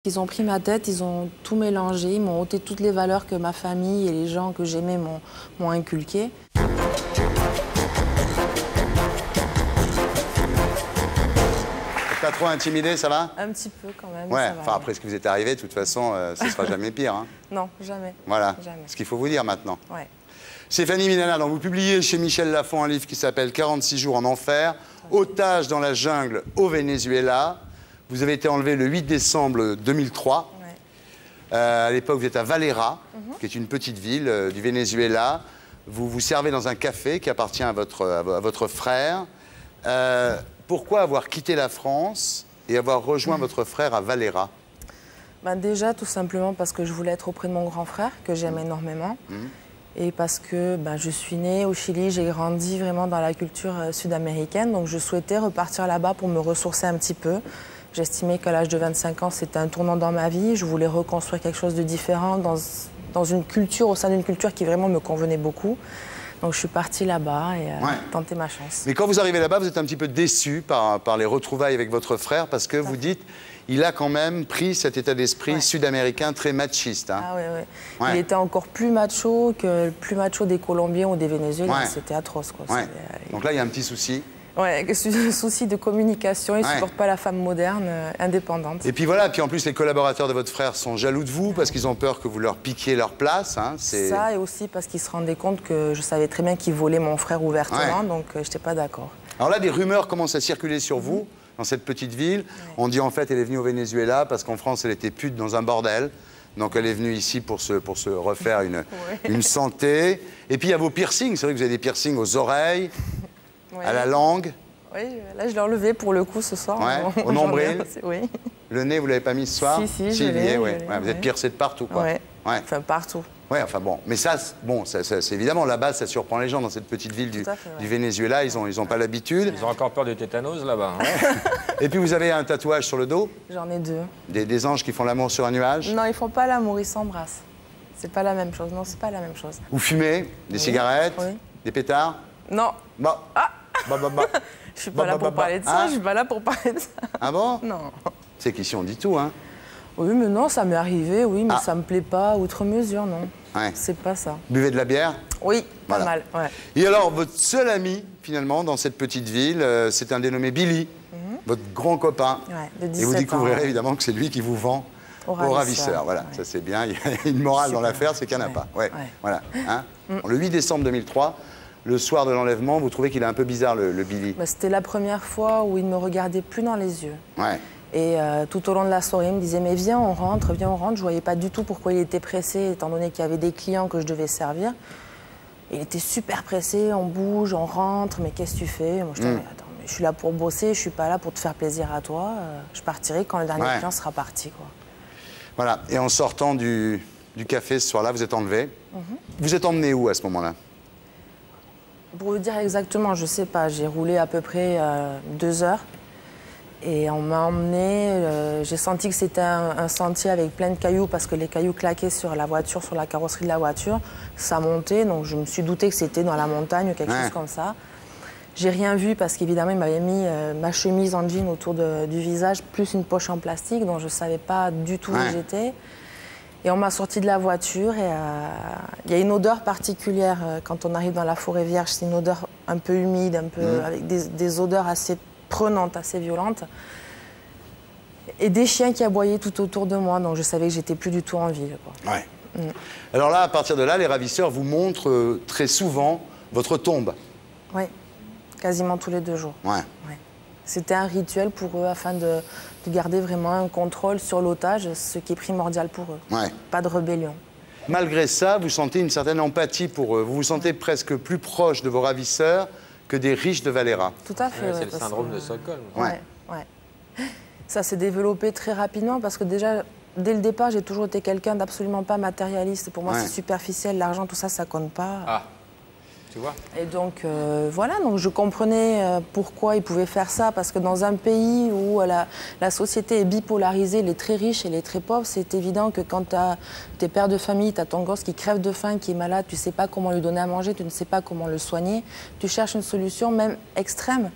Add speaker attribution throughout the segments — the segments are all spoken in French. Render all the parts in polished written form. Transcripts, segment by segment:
Speaker 1: Ils ont pris ma tête, ils ont tout mélangé, ils m'ont ôté toutes les valeurs que ma famille et les gens que j'aimais m'ont inculquées.
Speaker 2: Pas trop intimidé, ça va?
Speaker 1: Un petit peu quand même.
Speaker 2: Ouais,
Speaker 1: ça va,
Speaker 2: enfin après ce qui vous est arrivé, de toute façon, ce ne sera jamais pire. Hein.
Speaker 1: Non, jamais.
Speaker 2: Voilà,
Speaker 1: Jamais.
Speaker 2: ce qu'il faut vous dire maintenant.
Speaker 1: Ouais.
Speaker 2: Stéphanie Minana, donc vous publiez chez Michel Lafon un livre qui s'appelle 46 jours en enfer, otage dans la jungle au Venezuela. Vous avez été enlevé le 8 décembre 2003.
Speaker 1: Ouais.
Speaker 2: À l'époque, vous êtes à Valera, qui est une petite ville du Venezuela. Vous vous servez dans un café qui appartient à votre frère. Pourquoi avoir quitté la France et avoir rejoint votre frère à Valera?
Speaker 1: Ben déjà, tout simplement parce que je voulais être auprès de mon grand frère, que j'aime énormément. Et parce que je suis née au Chili, j'ai grandi vraiment dans la culture sud-américaine. Donc je souhaitais repartir là-bas pour me ressourcer un petit peu. J'estimais qu'à l'âge de 25 ans, c'était un tournant dans ma vie. Je voulais reconstruire quelque chose de différent dans une culture, au sein d'une culture qui vraiment me convenait beaucoup. Donc je suis partie là-bas et tenter ma chance.
Speaker 2: Mais quand vous arrivez là-bas, vous êtes un petit peu déçu par les retrouvailles avec votre frère parce que vous dites, il a quand même pris cet état d'esprit sud-américain très machiste. Hein.
Speaker 1: Ah oui. Il était encore plus macho que le plus macho des Colombiens ou des Vénézuéliens. C'était atroce, quoi.
Speaker 2: Donc là, il y a un petit souci.
Speaker 1: Ouais, souci de communication, il ne supporte pas la femme moderne, indépendante.
Speaker 2: Et puis voilà, puis en plus les collaborateurs de votre frère sont jaloux de vous parce qu'ils ont peur que vous leur piquiez leur place. Hein,
Speaker 1: ça, et aussi parce qu'ils se rendaient compte que je savais très bien qu'ils volaient mon frère ouvertement, donc je n'étais pas d'accord.
Speaker 2: Alors là, des rumeurs commencent à circuler sur vous, dans cette petite ville. On dit en fait elle est venue au Venezuela parce qu'en France elle était pute dans un bordel. Donc elle est venue ici pour se refaire une santé. Et puis il y a vos piercings, c'est vrai que vous avez des piercings aux oreilles. À la langue.
Speaker 1: Oui, là je l'ai enlevé pour le coup ce soir.
Speaker 2: Au nombril.
Speaker 1: Oui.
Speaker 2: Le nez, vous ne l'avez pas mis ce soir?
Speaker 1: Si, je l'ai.
Speaker 2: Vous êtes piercé de partout, quoi.
Speaker 1: Enfin, partout.
Speaker 2: Ouais, enfin bon. Mais ça, bon, c'est évidemment, là-bas, ça surprend les gens dans cette petite ville du Venezuela. Ils ont pas l'habitude.
Speaker 3: Ils ont encore peur du tétanos, là-bas.
Speaker 2: Et puis, vous avez un tatouage sur le dos?
Speaker 1: J'en ai deux.
Speaker 2: Des anges qui font l'amour sur un nuage?
Speaker 1: Non, ils font pas l'amour, ils s'embrassent. C'est pas la même chose. Non, c'est pas la même chose.
Speaker 2: Vous fumez? Des cigarettes? Des pétards?
Speaker 1: Non.
Speaker 2: Bon.
Speaker 1: Ah. Je suis pas là pour parler de ça, je suis pas là pour parler de ça.
Speaker 2: Ah bon?
Speaker 1: Non.
Speaker 2: C'est qu'ici on dit tout, hein?
Speaker 1: Oui, mais non, ça m'est arrivé, oui, mais ça me plaît pas outre mesure, non. C'est pas ça.
Speaker 2: Buvez de la bière?
Speaker 1: Oui, pas mal,
Speaker 2: Et alors, votre seul ami, finalement, dans cette petite ville, c'est un dénommé Billy, votre grand copain.
Speaker 1: De 17
Speaker 2: Et vous découvrirez
Speaker 1: ans,
Speaker 2: évidemment que c'est lui qui vous vend au ravisseur. Voilà, ça c'est bien. Il y a une morale dans l'affaire, c'est qu'il n'y en a pas. Voilà. Hein. Le 8 décembre 2003, le soir de l'enlèvement, vous trouvez qu'il est un peu bizarre, le Billy?
Speaker 1: C'était la première fois où il ne me regardait plus dans les yeux. Et tout au long de la soirée, il me disait « Mais viens, on rentre, viens, on rentre ». Je ne voyais pas du tout pourquoi il était pressé, étant donné qu'il y avait des clients que je devais servir. Il était super pressé, on bouge, on rentre, mais qu'est-ce que tu fais? Moi, je disais « Attends, mais je suis là pour bosser, je ne suis pas là pour te faire plaisir à toi. Je partirai quand le dernier client sera parti. »
Speaker 2: Voilà, et en sortant du café ce soir-là, vous êtes enlevé. Vous êtes emmené où à ce moment-là?
Speaker 1: Pour vous dire exactement, je ne sais pas. J'ai roulé à peu près 2 heures. Et on m'a emmené, j'ai senti que c'était un sentier avec plein de cailloux parce que les cailloux claquaient sur la voiture, sur la carrosserie de la voiture. Ça montait, donc je me suis douté que c'était dans la montagne ou quelque chose comme ça. J'ai rien vu parce qu'évidemment, il m'avait mis ma chemise en jean autour du visage, plus une poche en plastique, donc je ne savais pas du tout où j'étais. Et on m'a sorti de la voiture et il y a une odeur particulière quand on arrive dans la forêt vierge. C'est une odeur un peu humide, un peu, avec des odeurs assez prenante, assez violente, et des chiens qui aboyaient tout autour de moi, donc je savais que j'étais plus du tout en vie.
Speaker 2: Alors là, à partir de là, les ravisseurs vous montrent très souvent votre tombe.
Speaker 1: Oui, quasiment tous les 2 jours. C'était un rituel pour eux afin de garder vraiment un contrôle sur l'otage, ce qui est primordial pour eux. Pas de rébellion.
Speaker 2: Malgré ça, vous sentez une certaine empathie pour eux. Vous vous sentez presque plus proche de vos ravisseurs que des riches de Valera.
Speaker 1: Tout à fait.
Speaker 3: C'est le syndrome de Stockholm.
Speaker 1: Ça s'est développé très rapidement parce que déjà, dès le départ, j'ai toujours été quelqu'un d'absolument pas matérialiste. Pour moi, c'est superficiel, l'argent, tout ça, ça compte pas.
Speaker 3: Ah, tu vois.
Speaker 1: Et donc, voilà, donc je comprenais pourquoi ils pouvaient faire ça, parce que dans un pays où la société est bipolarisée, les très riches et les très pauvres, c'est évident que quand t'es père de famille, t'as ton gosse qui crève de faim, qui est malade, tu sais pas comment lui donner à manger, tu ne sais pas comment le soigner, tu cherches une solution même extrême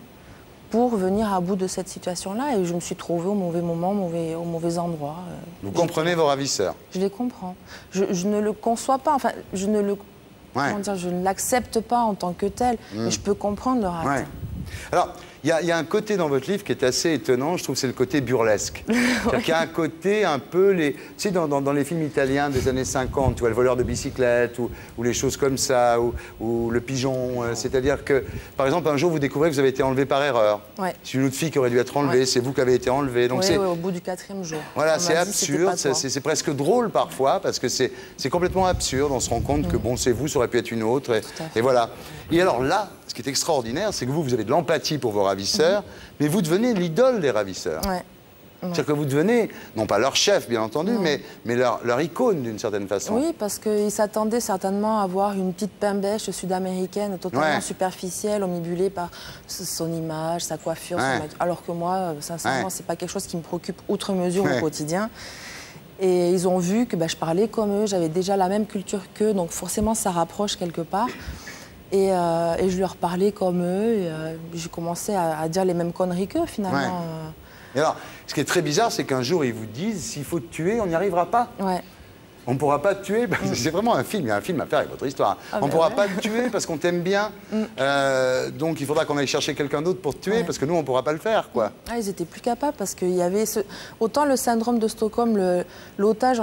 Speaker 1: pour venir à bout de cette situation-là. Et je me suis trouvée au mauvais moment, au mauvais endroit.
Speaker 2: Vous comprenez vos ravisseurs?
Speaker 1: Je les comprends. Je ne le conçois pas, enfin, je ne le... Comment dire, je ne l'accepte pas en tant que tel, mais je peux comprendre leur acte.
Speaker 2: Ouais. Alors, il y a un côté dans votre livre qui est assez étonnant, je trouve, c'est le côté burlesque. C'est-à-dire qu'il y a un côté un peu, tu sais, dans les films italiens des années 50, tu vois, le voleur de bicyclette ou les choses comme ça, ou le pigeon. C'est-à-dire que, par exemple, un jour, vous découvrez que vous avez été enlevé par erreur.
Speaker 1: Ouais.
Speaker 2: C'est une autre fille qui aurait dû être enlevée, c'est vous qui avez été enlevé. Donc
Speaker 1: oui, au bout du 4e jour.
Speaker 2: Voilà, c'est absurde, c'est presque drôle parfois, parce que c'est complètement absurde. On se rend compte que, bon, c'est vous, ça aurait pu être une autre. Et voilà. Et alors là, ce qui est extraordinaire, c'est que vous avez de l'empathie pour vos ravisseurs, mais vous devenez l'idole des ravisseurs.
Speaker 1: Ouais.
Speaker 2: C'est-à-dire que vous devenez, non pas leur chef, bien entendu, mais leur icône, d'une certaine façon.
Speaker 1: Oui, parce qu'ils s'attendaient certainement à voir une petite pain-bêche sud-américaine, totalement superficielle, omnibulée par son image, sa coiffure, alors que moi, sincèrement, c'est pas quelque chose qui me préoccupe outre mesure au quotidien. Et ils ont vu que je parlais comme eux, j'avais déjà la même culture qu'eux, donc forcément, ça rapproche quelque part. Et je leur parlais comme eux, et j'ai commencé à dire les mêmes conneries qu'eux, finalement.
Speaker 2: Et alors, ce qui est très bizarre, c'est qu'un jour, ils vous disent, s'il faut te tuer, on n'y arrivera pas. On ne pourra pas te tuer, c'est vraiment un film, il y a un film à faire avec votre histoire. On ne pourra pas te tuer parce qu'on t'aime bien, donc il faudra qu'on aille chercher quelqu'un d'autre pour te tuer, parce que nous, on ne pourra pas le faire, quoi.
Speaker 1: Ils étaient plus capables, parce qu'il y avait autant le syndrome de Stockholm, l'otage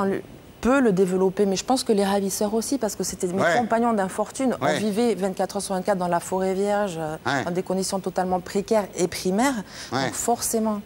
Speaker 1: peut le développer, mais je pense que les ravisseurs aussi, parce que c'était mes compagnons d'infortune. On vivait 24 heures sur 24 dans la forêt vierge, dans des conditions totalement précaires et primaires. Donc forcément...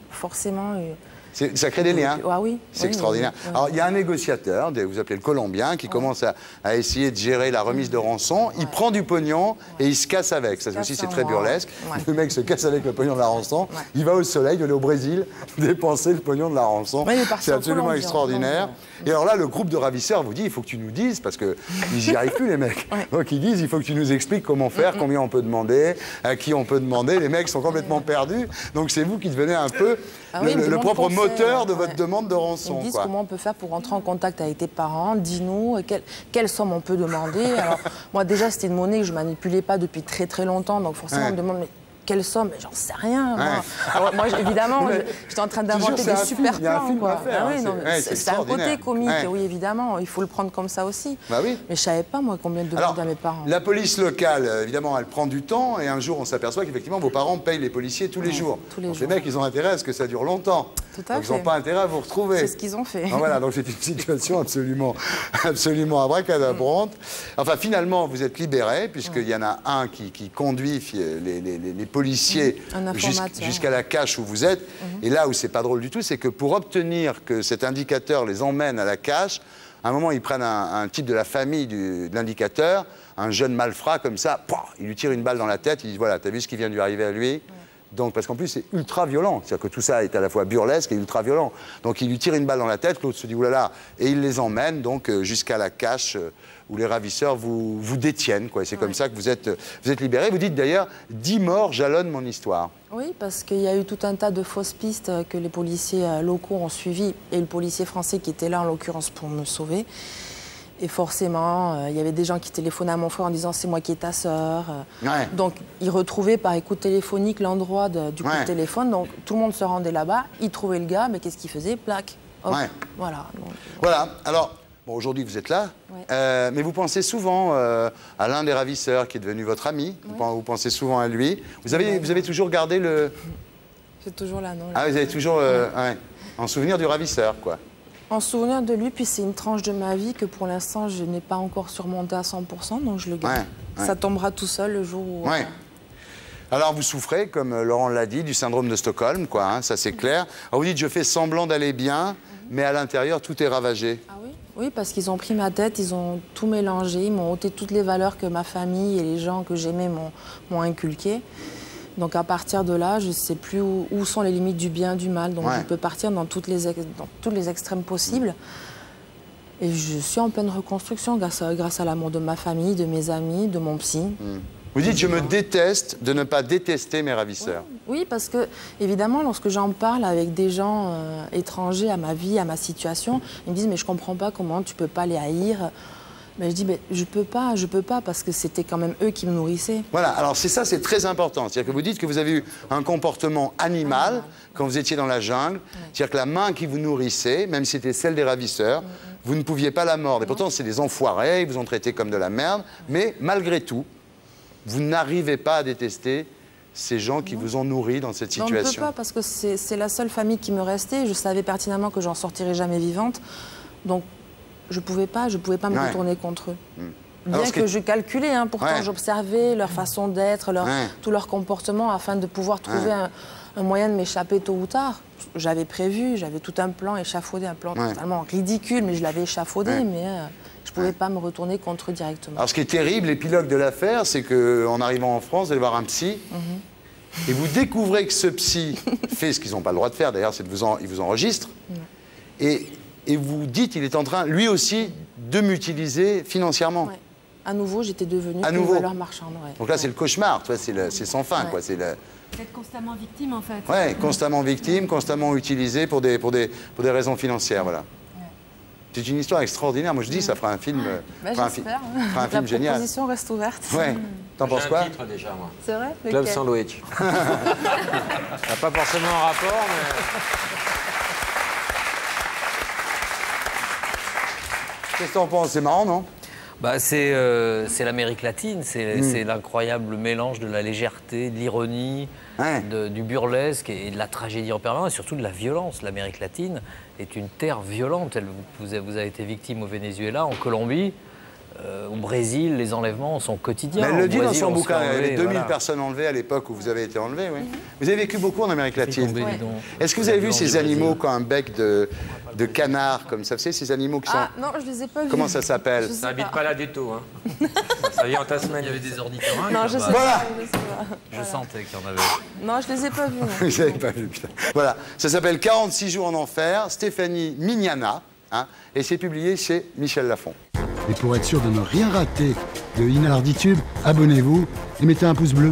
Speaker 2: Ça crée des liens.
Speaker 1: Ah oui.
Speaker 2: C'est extraordinaire. Alors, il y a un négociateur, vous appelez le Colombien, qui commence à essayer de gérer la remise de rançon. Il prend du pognon et il se casse avec. Ça aussi, c'est très burlesque. Le mec se casse avec le pognon de la rançon. Il va au soleil, il va aller au Brésil, dépenser le pognon de la rançon. C'est absolument extraordinaire. Et alors là, le groupe de ravisseurs vous dit, il faut que tu nous dises, parce qu'ils n'y arrivent plus, les mecs. Donc ils disent, il faut que tu nous expliques comment faire, combien on peut demander, à qui on peut demander. Les mecs sont complètement perdus. Donc c'est vous qui devenez un peu le propre moteur de votre demande de rançon.
Speaker 1: Ils disent comment on peut faire pour rentrer en contact avec tes parents, dis-nous, quelle somme on peut demander. Alors moi déjà, c'était une monnaie que je ne manipulais pas depuis très très longtemps, donc forcément on me demande... Quelle somme? J'en sais rien. Moi, évidemment, j'étais en train d'inventer des super plans. C'est un côté comique, oui, évidemment. Il faut le prendre comme ça aussi. Mais je ne savais pas, moi, combien de demander à mes parents.
Speaker 2: La police locale, évidemment, elle prend du temps. Et un jour, on s'aperçoit qu'effectivement, vos parents payent les policiers tous les jours. Les mecs, ils ont intérêt à ce que ça dure longtemps. Donc, ils n'ont pas intérêt à vous retrouver.
Speaker 1: C'est ce qu'ils ont fait.
Speaker 2: Voilà, donc c'est une situation absolument abracadabrante. Enfin, finalement, vous êtes libérés, puisqu'il y en a un qui conduit les policiers jusqu'à la cache où vous êtes. Et là où c'est pas drôle du tout, c'est que pour obtenir que cet indicateur les emmène à la cache, à un moment, ils prennent un type de la famille de l'indicateur, un jeune malfrat comme ça, il lui tire une balle dans la tête, il dit voilà, t'as vu ce qui vient de lui arriver à lui? Donc, parce qu'en plus, c'est ultra violent. C'est-à-dire que tout ça est à la fois burlesque et ultra violent. Donc, il lui tire une balle dans la tête, l'autre se dit oulala, et il les emmène donc jusqu'à la cache où les ravisseurs vous détiennent. C'est comme ça que vous êtes libérés. Vous dites d'ailleurs 10 morts jalonnent mon histoire.
Speaker 1: Oui, parce qu'il y a eu tout un tas de fausses pistes que les policiers locaux ont suivies et le policier français qui était là, en l'occurrence, pour me sauver. Et forcément, il y avait des gens qui téléphonaient à mon frère en disant « c'est moi qui est ta sœur ». Donc, ils retrouvaient par écoute téléphonique l'endroit du coup de téléphone. Donc, tout le monde se rendait là-bas, ils trouvaient le gars, mais qu'est-ce qu'il faisait? Plaque. Voilà. Donc,
Speaker 2: voilà. Alors, bon, aujourd'hui, vous êtes là, mais vous pensez souvent à l'un des ravisseurs qui est devenu votre ami. Vous pensez souvent à lui. Vous avez toujours gardé le...
Speaker 1: C'est toujours là, non?
Speaker 2: Ah, vous avez toujours... en souvenir du ravisseur, quoi.
Speaker 1: En souvenir de lui, puis c'est une tranche de ma vie que pour l'instant je n'ai pas encore surmonté à 100%, donc je le garde. Ça tombera tout seul le jour où...
Speaker 2: Alors vous souffrez, comme Laurent l'a dit, du syndrome de Stockholm, ça c'est clair. Alors vous dites je fais semblant d'aller bien, mais à l'intérieur tout est ravagé.
Speaker 1: Ah oui? Oui, parce qu'ils ont pris ma tête, ils ont tout mélangé, ils m'ont ôté toutes les valeurs que ma famille et les gens que j'aimais m'ont inculquées. Donc à partir de là, je ne sais plus où sont les limites du bien, du mal. Donc je peux partir dans tous les extrêmes possibles. Et je suis en pleine reconstruction grâce à l'amour de ma famille, de mes amis, de mon psy.
Speaker 2: Vous dites, je me déteste de ne pas détester mes ravisseurs.
Speaker 1: Oui, parce que, évidemment, lorsque j'en parle avec des gens étrangers à ma vie, à ma situation, ils me disent, mais je ne comprends pas comment tu ne peux pas les haïr. Ben, je dis, ben, je peux pas, parce que c'était quand même eux qui me nourrissaient.
Speaker 2: Voilà, alors c'est très important. C'est-à-dire que vous dites que vous avez eu un comportement animal quand vous étiez dans la jungle. C'est-à-dire que la main qui vous nourrissait, même si c'était celle des ravisseurs, vous ne pouviez pas la mordre. Et pourtant, c'est des enfoirés, ils vous ont traité comme de la merde. Mais malgré tout, vous n'arrivez pas à détester ces gens qui vous ont nourri dans cette situation.
Speaker 1: Non, on ne peut pas, parce que c'est la seule famille qui me restait. Je savais pertinemment que j'en sortirais jamais vivante. Donc, je pouvais pas me retourner contre eux. Bien
Speaker 2: Alors,
Speaker 1: que je calculais, hein, pourtant j'observais leur façon d'être, tout leur comportement, afin de pouvoir trouver un moyen de m'échapper tôt ou tard. J'avais prévu, j'avais tout un plan échafaudé, un plan totalement ridicule, mais je l'avais échafaudé, mais je ne pouvais pas me retourner contre eux directement.
Speaker 2: Alors ce qui est terrible, l'épilogue de l'affaire, c'est qu'en arrivant en France, vous allez voir un psy, et vous découvrez que ce psy fait ce qu'ils n'ont pas le droit de faire, d'ailleurs, c'est il vous enregistre, et vous dites, il est en train, lui aussi, de m'utiliser financièrement.
Speaker 1: Ouais. À nouveau, j'étais devenue une valeur marchande. Ouais.
Speaker 2: Donc là, c'est le cauchemar, c'est sans fin, quoi. C'est
Speaker 4: Vous êtes constamment victime, en fait.
Speaker 2: ouais, constamment victime, constamment utilisé pour des raisons financières, voilà. C'est une histoire extraordinaire. Moi, je dis, ça fera un film,
Speaker 1: J'espère.
Speaker 2: un film génial.
Speaker 1: La proposition reste ouverte.
Speaker 2: Ouais. T'en penses quoi?
Speaker 3: J'ai un titre déjà, moi.
Speaker 1: C'est vrai?
Speaker 3: Club Sandwich. Ça n'a pas forcément un rapport, mais...
Speaker 2: Qu'est-ce que t'en penses? C'est marrant, non?
Speaker 5: Bah, c'est l'Amérique latine, c'est l'incroyable mélange de la légèreté, de l'ironie, du burlesque et de la tragédie en permanence, et surtout de la violence. L'Amérique latine est une terre violente. Vous avez été victime au Venezuela, en Colombie, au Brésil, les enlèvements sont quotidiens.
Speaker 2: Mais elle le dit
Speaker 5: Brésil,
Speaker 2: dans son
Speaker 5: on se fait
Speaker 2: bouquin, il y
Speaker 5: enlever,
Speaker 2: avait 2000
Speaker 5: voilà.
Speaker 2: personnes enlevées à l'époque où vous avez été enlevé, oui. Vous avez vécu beaucoup en Amérique latine.
Speaker 5: Tombé, dis donc.
Speaker 2: Est-ce que vous avez vu ces animaux qui ont un bec de canard, comme ça, vous savez, ces animaux qui sont...
Speaker 1: Ah non, je les ai pas vus.
Speaker 2: Comment ça s'appelle?
Speaker 3: Ça habite pas là du tout, hein. Ça vit en Tasmanie.
Speaker 5: Il y avait des ornithorynques.
Speaker 1: Non, je sais
Speaker 2: Voilà.
Speaker 1: pas. Je sais pas.
Speaker 5: Je sentais qu'il y en avait.
Speaker 1: Non, je les ai pas vus. non.
Speaker 2: Vous n'avez pas vu, putain. Voilà, ça s'appelle 46 jours en enfer, Stéphanie Mignana, hein, et c'est publié chez Michel Lafon.
Speaker 6: Et pour être sûr de ne rien rater de Inarditube, abonnez-vous et mettez un pouce bleu.